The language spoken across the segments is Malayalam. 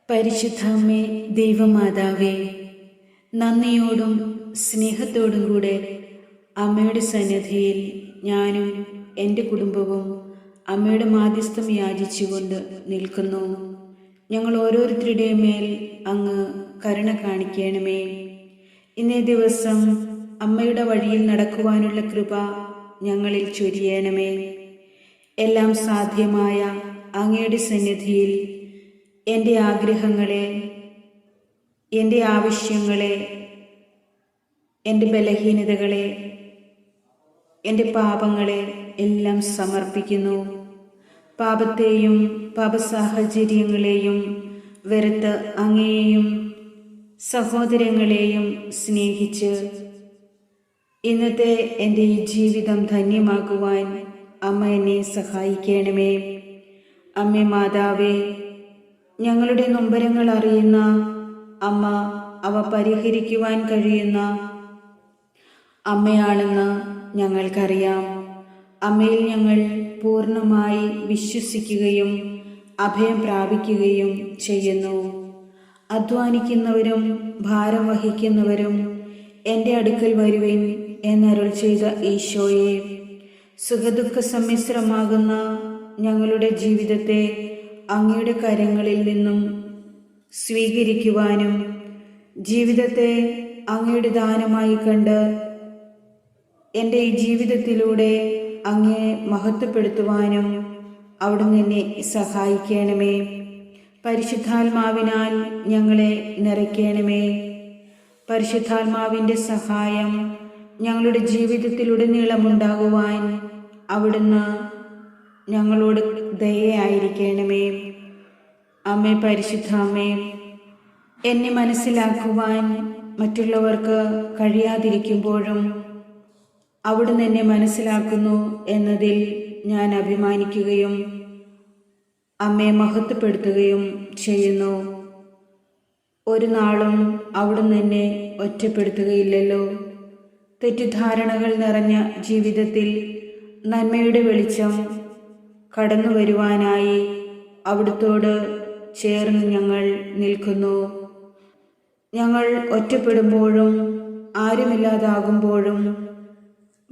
പരിശുദ്ധ അമ്മേ, ദൈവമാതാവേ, നന്ദിയോടും സ്നേഹത്തോടും കൂടെ അമ്മയുടെ സന്നിധിയിൽ ഞാനും എൻ്റെ കുടുംബവും അമ്മയുടെ മാധ്യസ്ഥം യാചിച്ചുകൊണ്ട് നിൽക്കുന്നു. ഞങ്ങൾ ഓരോരുത്തരുടെയും മേൽ അങ്ങ് കരുണ കാണിക്കണമേ. ഇന്നേ ദിവസം അമ്മയുടെ വഴിയിൽ നടക്കുവാനുള്ള കൃപ ഞങ്ങളിൽ ചൊരിയണമേ. എല്ലാം സാധ്യമായ അങ്ങയുടെ സന്നിധിയിൽ എൻ്റെ ആഗ്രഹങ്ങളെ, എൻ്റെ ആവശ്യങ്ങളെ, എൻ്റെ ബലഹീനതകളെ, എൻ്റെ പാപങ്ങളെ എല്ലാം സമർപ്പിക്കുന്നു. പാപത്തെയും പാപസാഹചര്യങ്ങളെയും വെറുത്ത് അങ്ങയെയും സഹോദരങ്ങളെയും സ്നേഹിച്ച് ഇന്നത്തെ എൻ്റെ ഈ ജീവിതം ധന്യമാക്കുവാൻ അമ്മ എന്നെ സഹായിക്കണമേ. അമ്മേ മാതാവേ, ഞങ്ങളുടെ നൊമ്പരങ്ങൾ അറിയുന്ന അമ്മ, അവ പരിഹരിക്കുവാൻ കഴിയുന്ന അമ്മയാണെന്ന് ഞങ്ങൾക്കറിയാം. അമ്മയിൽ ഞങ്ങൾ പൂർണ്ണമായി വിശ്വസിക്കുകയും അഭയം പ്രാപിക്കുകയും ചെയ്യുന്നു. അധ്വാനിക്കുന്നവരും ഭാരം വഹിക്കുന്നവരും എൻ്റെ അടുക്കൽ വരുവിൻ എന്നരുൾ ചെയ്ത ഈശോയെ, സുഖദുഃഖ സമ്മിശ്രമാകുന്ന ഞങ്ങളുടെ ജീവിതത്തെ അങ്ങയുടെ കരങ്ങളിൽ നിന്നും സ്വീകരിക്കുവാനും ജീവിതത്തെ അങ്ങയുടെ ദാനമായി കണ്ട് എൻ്റെ ഈ ജീവിതത്തിലൂടെ അങ്ങയെ മഹത്വപ്പെടുത്തുവാനും അവിടുന്ന് എന്നെ സഹായിക്കണമേ. പരിശുദ്ധാത്മാവിനാൽ ഞങ്ങളെ നിറയ്ക്കണമേ. പരിശുദ്ധാത്മാവിൻ്റെ സഹായം ഞങ്ങളുടെ ജീവിതത്തിലുടനീളമുണ്ടാകുവാൻ അവിടുന്ന് ഞങ്ങളോട് ദയയായിരിക്കണമേ. അമ്മേ, പരിശുദ്ധ അമ്മേ, എന്നെ മനസ്സിലാക്കുവാൻ മറ്റുള്ളവർക്ക് കഴിയാതിരിക്കുമ്പോഴും അവിടുന്ന് എന്നെ മനസ്സിലാക്കുന്നു എന്നതിൽ ഞാൻ അഭിമാനിക്കുകയും അമ്മയെ മഹത്വപ്പെടുത്തുകയും ചെയ്യുന്നു. ഒരു നാളും അവിടുന്ന് എന്നെ ഒറ്റപ്പെടുത്തുകയില്ലല്ലോ. തെറ്റിദ്ധാരണകൾ നിറഞ്ഞ ജീവിതത്തിൽ നന്മയുടെ വെളിച്ചം കടന്നു വരുവാനായി അവിടുത്തോട് ചേർന്ന് ഞങ്ങൾ നിൽക്കുന്നു. ഞങ്ങൾ ഒറ്റപ്പെടുമ്പോഴും ആരുമില്ലാതാകുമ്പോഴും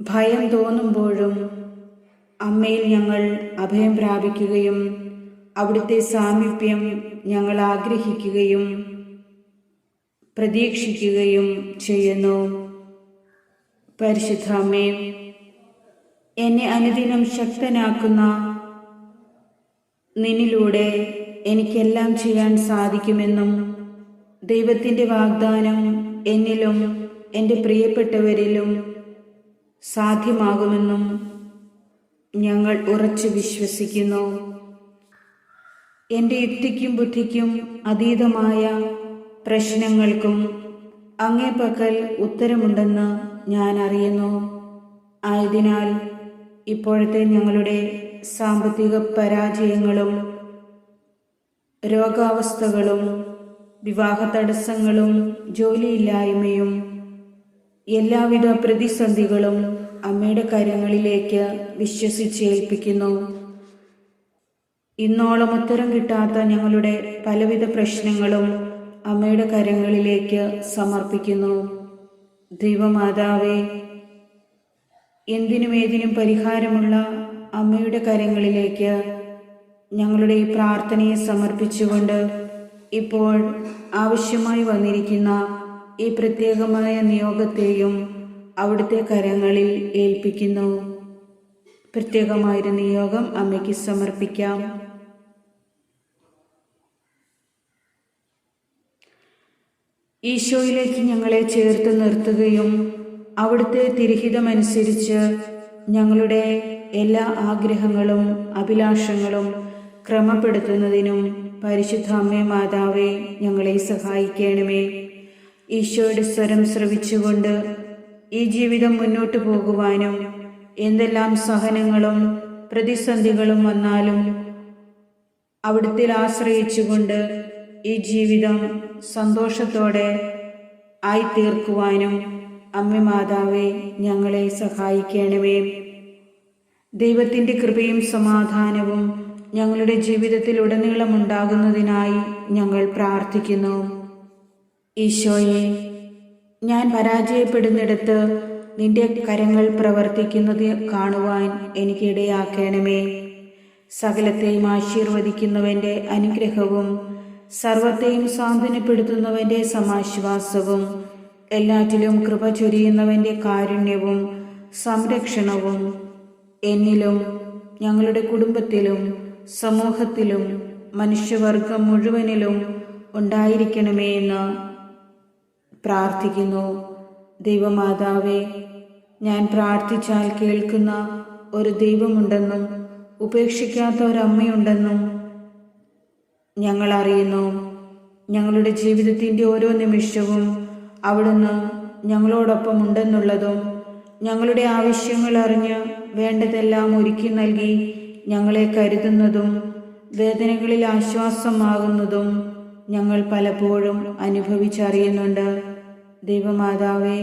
ഭയം തോന്നുമ്പോഴും അമ്മയിൽ ഞങ്ങൾ അഭയം പ്രാപിക്കുകയും അവിടുത്തെ സാമീപ്യം ഞങ്ങൾ ആഗ്രഹിക്കുകയും പ്രതീക്ഷിക്കുകയും ചെയ്യുന്നു. പരിശുദ്ധ അമ്മേ, എന്നെ അനുദിനം ശക്തനാക്കുന്ന നിന്നിലൂടെ എനിക്കെല്ലാം ചെയ്യാൻ സാധിക്കുമെന്നും ദൈവത്തിൻ്റെ വാഗ്ദാനം എന്നിലും എൻ്റെ പ്രിയപ്പെട്ടവരിലും സാധ്യമാകുമെന്നും ഞങ്ങൾ ഉറച്ചു വിശ്വസിക്കുന്നു. എൻ്റെ യുക്തിക്കും ബുദ്ധിക്കും അതീതമായ പ്രശ്നങ്ങൾക്കും അങ്ങേ പക്കൽ ഉത്തരമുണ്ടെന്ന് ഞാൻ അറിയുന്നു. ആയതിനാൽ ഇപ്പോഴത്തെ ഞങ്ങളുടെ സാമ്പത്തിക പരാജയങ്ങളും രോഗാവസ്ഥകളും വിവാഹ തടസ്സങ്ങളും ജോലിയില്ലായ്മയും എല്ലാവിധ പ്രതിസന്ധികളും അമ്മയുടെ കരങ്ങളിലേക്ക് വിശ്വസിച്ചേൽപ്പിക്കുന്നു. ഇന്നോളം ഉത്തരം കിട്ടാത്ത ഞങ്ങളുടെ പലവിധ പ്രശ്നങ്ങളും അമ്മയുടെ കരങ്ങളിലേക്ക് സമർപ്പിക്കുന്നു. ദൈവമാതാവേ, എന്തിനും ഏതിനും പരിഹാരമുള്ള അമ്മയുടെ കരങ്ങളിലേക്ക് ഞങ്ങളുടെ ഈ പ്രാർത്ഥനയെ സമർപ്പിച്ചുകൊണ്ട് ഇപ്പോൾ ആവശ്യമായി വന്നിരിക്കുന്ന ഈ പ്രത്യേകമായ നിയോഗത്തെയും അവിടുത്തെ കരങ്ങളിൽ ഏൽപ്പിക്കുന്നു. പ്രത്യേകമായൊരു നിയോഗം അമ്മയ്ക്ക് സമർപ്പിക്കാം. ഈശോയിലേക്ക് ഞങ്ങളെ ചേർത്ത് നിർത്തുകയും അവിടുത്തെ തിരുഹിതമനുസരിച്ച് ഞങ്ങളുടെ എല്ലാ ആഗ്രഹങ്ങളും അഭിലാഷങ്ങളും ക്രമപ്പെടുത്തുന്നതിനും പരിശുദ്ധ അമ്മേ മാതാവേ, ഞങ്ങളെ സഹായിക്കണമേ. ഈശോയുടെ സ്വരം ശ്രവിച്ചുകൊണ്ട് ഈ ജീവിതം മുന്നോട്ടു പോകുവാനും എന്തെല്ലാം സഹനങ്ങളും പ്രതിസന്ധികളും വന്നാലും അവിടുത്തെ ആശ്രയിച്ചുകൊണ്ട് ഈ ജീവിതം സന്തോഷത്തോടെ ആയിത്തീർക്കുവാനും അമ്മേ മാതാവേ, ഞങ്ങളെ സഹായിക്കണമേ. ദൈവത്തിൻ്റെ കൃപയും സമാധാനവും ഞങ്ങളുടെ ജീവിതത്തിൽ ഉടനീളമുണ്ടാകുന്നതിനായി ഞങ്ങൾ പ്രാർത്ഥിക്കുന്നു. ഈശോയെ, ഞാൻ പരാജയപ്പെടുന്നിടത്ത് നിന്റെ കരങ്ങൾ പ്രവർത്തിക്കുന്നത് കാണുവാൻ എനിക്കിടയാക്കണമേ. സകലത്തെയും ആശീർവദിക്കുന്നവൻ്റെ അനുഗ്രഹവും സർവത്തെയും സാന്ത്വനപ്പെടുത്തുന്നവൻ്റെ സമാശ്വാസവും എല്ലാറ്റിലും കൃപ ചൊരിയുന്നവൻ്റെ കാരുണ്യവും സംരക്ഷണവും എന്നിലും ഞങ്ങളുടെ കുടുംബത്തിലും സമൂഹത്തിലും മനുഷ്യവർഗം മുഴുവനിലും ഉണ്ടായിരിക്കണമേ എന്ന് പ്രാർത്ഥിക്കുന്നു. ദൈവമാതാവേ, ഞാൻ പ്രാർത്ഥിച്ചാൽ കേൾക്കുന്ന ഒരു ദൈവമുണ്ടെന്നും ഉപേക്ഷിക്കാത്ത ഒരമ്മയുണ്ടെന്നും ഞങ്ങൾ അറിയുന്നു. ഞങ്ങളുടെ ജീവിതത്തിൻ്റെ ഓരോ നിമിഷവും അവിടുന്ന് ഞങ്ങളോടൊപ്പം ഉണ്ടെന്നുള്ളതും ഞങ്ങളുടെ ആവശ്യങ്ങൾ അറിഞ്ഞ് വേണ്ടതെല്ലാം ഒരുക്കി നൽകി ഞങ്ങളെ കരുതുന്നതും വേദനകളിൽ ആശ്വാസമാകുന്നതും ഞങ്ങൾ പലപ്പോഴും അനുഭവിച്ചറിയുന്നുണ്ട്. ദൈവമാതാവേ,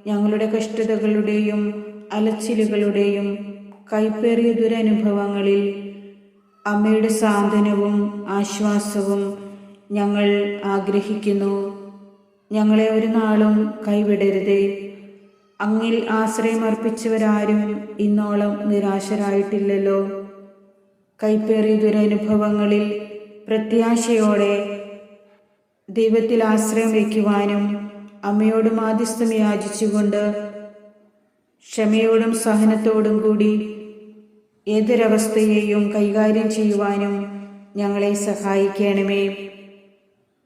ഞങ്ങളുടെ കഷ്ടതകളുടെയും അലച്ചിലുകളുടെയും കൈപ്പേറിയ ദുരനുഭവങ്ങളിൽ അമ്മയുടെ സാന്ത്വനവും ആശ്വാസവും ഞങ്ങൾ ആഗ്രഹിക്കുന്നു. ഞങ്ങളെ ഒരു നാളും കൈവിടരുതേ. അങ്ങിൽ ആശ്രയമർപ്പിച്ചവരാരും ഇന്നോളം നിരാശരായിട്ടില്ലല്ലോ. കൈപ്പേറിയ ദുരനുഭവങ്ങളിൽ പ്രത്യാശയോടെ ദൈവത്തിൽ ആശ്രയം വയ്ക്കുവാനും അമ്മയോട് മാധ്യസ്ഥം യാചിച്ചുകൊണ്ട് ക്ഷമയോടും സഹനത്തോടും കൂടി ഏതൊരവസ്ഥയെയും കൈകാര്യം ചെയ്യുവാനും ഞങ്ങളെ സഹായിക്കണമേ.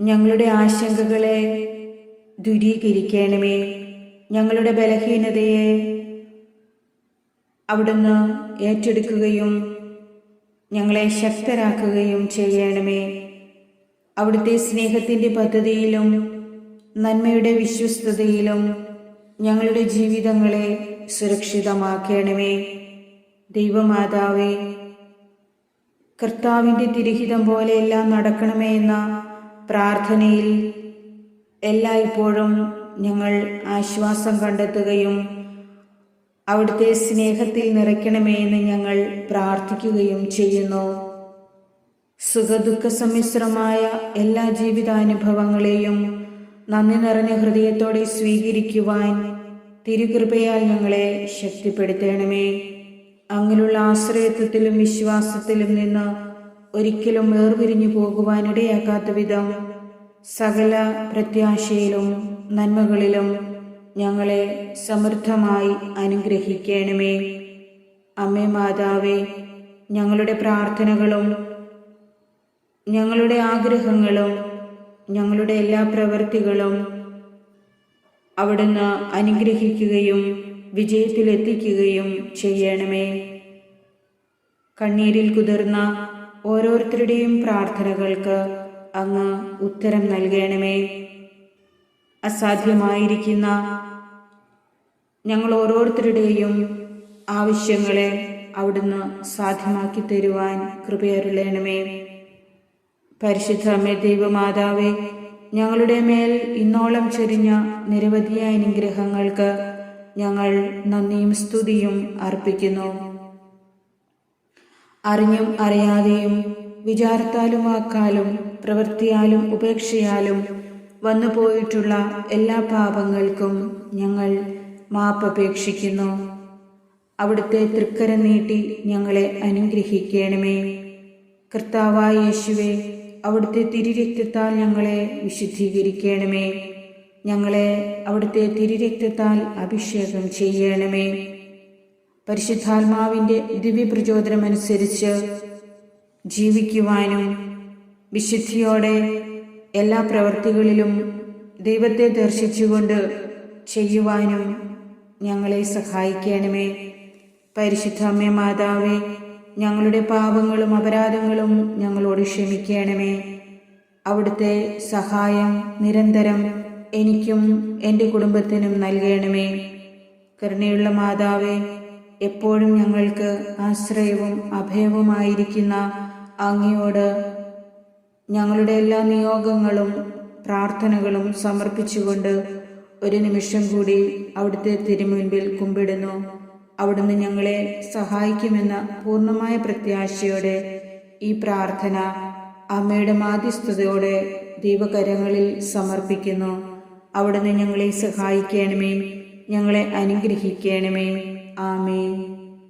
ഞങ്ങളുടെ ആശങ്കകളെ ദൂരീകരിക്കണമേ. ഞങ്ങളുടെ ബലഹീനതയെ അവിടുന്ന് ഏറ്റെടുക്കുകയും ഞങ്ങളെ ശക്തരാക്കുകയും ചെയ്യണമേ. അവിടുത്തെ സ്നേഹത്തിൻ്റെ പദ്ധതിയിലും നന്മയുടെ വിശ്വസ്തതയിലും ഞങ്ങളുടെ ജീവിതങ്ങളെ സുരക്ഷിതമാക്കണമേ. ദൈവമാതാവേ, കർത്താവിൻ്റെ തിരുഹിതം പോലെ എല്ലാം നടക്കണമേ എന്ന പ്രാർത്ഥനയിൽ എല്ലായ്പ്പോഴും ഞങ്ങൾ ആശ്വാസം കണ്ടെത്തുകയും അവിടുത്തെ സ്നേഹത്തിൽ നിറയ്ക്കണമേ എന്ന് ഞങ്ങൾ പ്രാർത്ഥിക്കുകയും ചെയ്യുന്നു. സുഖദുഃഖ സമ്മിശ്രമായ എല്ലാ ജീവിതാനുഭവങ്ങളെയും നന്ദി നിറഞ്ഞ ഹൃദയത്തോടെ സ്വീകരിക്കുവാൻ തിരുകൃപയാൽ ഞങ്ങളെ ശക്തിപ്പെടുത്തണമേ. അങ്ങിലുള്ള ആശ്രയത്വത്തിലും വിശ്വാസത്തിലും നിന്ന് ഒരിക്കലും വേർപിരിഞ്ഞു പോകുവാനിടയാക്കാത്ത വിധം സകല പ്രത്യാശയിലും നന്മകളിലും ഞങ്ങളെ സമൃദ്ധമായി അനുഗ്രഹിക്കണമേ. അമ്മേ മാതാവേ, ഞങ്ങളുടെ പ്രാർത്ഥനകളും ഞങ്ങളുടെ ആഗ്രഹങ്ങളും ഞങ്ങളുടെ എല്ലാ പ്രവൃത്തികളും അവിടുന്ന് അനുഗ്രഹിക്കുകയും വിജയത്തിലെത്തിക്കുകയും ചെയ്യണമേ. കണ്ണീരിൽ കുതിർന്ന ഓരോരുത്തരുടെയും പ്രാർത്ഥനകൾക്ക് അങ്ങ് ഉത്തരം നൽകണമേ. അസാധ്യമായിരിക്കുന്ന ഞങ്ങൾ ഓരോരുത്തരുടെയും ആവശ്യങ്ങളെ അവിടുന്ന് സാധ്യമാക്കി തരുവാൻ കൃപയരുളണമേ. പരിശുദ്ധ അമ്മേ ദൈവമാതാവേ, ഞങ്ങളുടെ മേൽ ഇന്നോളം ചൊരിഞ്ഞ നിരവധിയായ അനുഗ്രഹങ്ങൾക്ക് ഞങ്ങൾ നന്ദിയും സ്തുതിയും അർപ്പിക്കുന്നു. അറിഞ്ഞും അറിയാതെയും വിചാരത്താലും വാക്കാലും പ്രവൃത്തിയാലും ഉപേക്ഷയാലും വന്നുപോയിട്ടുള്ള എല്ലാ പാപങ്ങൾക്കും ഞങ്ങൾ മാപ്പപേക്ഷിക്കുന്നു. അവിടുത്തെ തൃക്കരം നീട്ടി ഞങ്ങളെ അനുഗ്രഹിക്കണമേ. കർത്താവായ യേശുവേ, അവിടുത്തെ തിരുരക്തത്താൽ ഞങ്ങളെ വിശുദ്ധീകരിക്കണമേ. ഞങ്ങളെ അവിടുത്തെ തിരുരക്തത്താൽ അഭിഷേകം ചെയ്യണമേ. പരിശുദ്ധാത്മാവിൻ്റെ ദിവ്യപ്രചോദനമനുസരിച്ച് ജീവിക്കുവാനും വിശുദ്ധിയോടെ എല്ലാ പ്രവൃത്തികളിലും ദൈവത്തെ ദർശിച്ചുകൊണ്ട് ചെയ്യുവാനും ഞങ്ങളെ സഹായിക്കണമേ. പരിശുദ്ധ അമ്മേ മാതാവേ, ഞങ്ങളുടെ പാപങ്ങളും അപരാധങ്ങളും ഞങ്ങളോട് ക്ഷമിക്കണമേ. അവിടുത്തെ സഹായം നിരന്തരം എനിക്കും എൻ്റെ കുടുംബത്തിനും നൽകണമേ. കരുണയുള്ള മാതാവേ, എപ്പോഴും ഞങ്ങൾക്ക് ആശ്രയവും അഭയവുമായിരിക്കുന്ന അങ്ങയോട് ഞങ്ങളുടെ എല്ലാ നിയോഗങ്ങളും പ്രാർത്ഥനകളും സമർപ്പിച്ചുകൊണ്ട് ഒരു നിമിഷം കൂടി അവിടുത്തെ തിരുമുൻപിൽ കുമ്പിടുന്നു. അവിടുന്ന് ഞങ്ങളെ സഹായിക്കുമെന്ന പൂർണ്ണമായ പ്രത്യാശയോടെ ഈ പ്രാർത്ഥന അമ്മയുടെ മാധ്യസ്ഥതയോടെ ദൈവകരങ്ങളിൽ സമർപ്പിക്കുന്നു. അവിടുന്ന് ഞങ്ങളെ സഹായിക്കണമേ, ഞങ്ങളെ അനുഗ്രഹിക്കണമേ. ആമേൻ.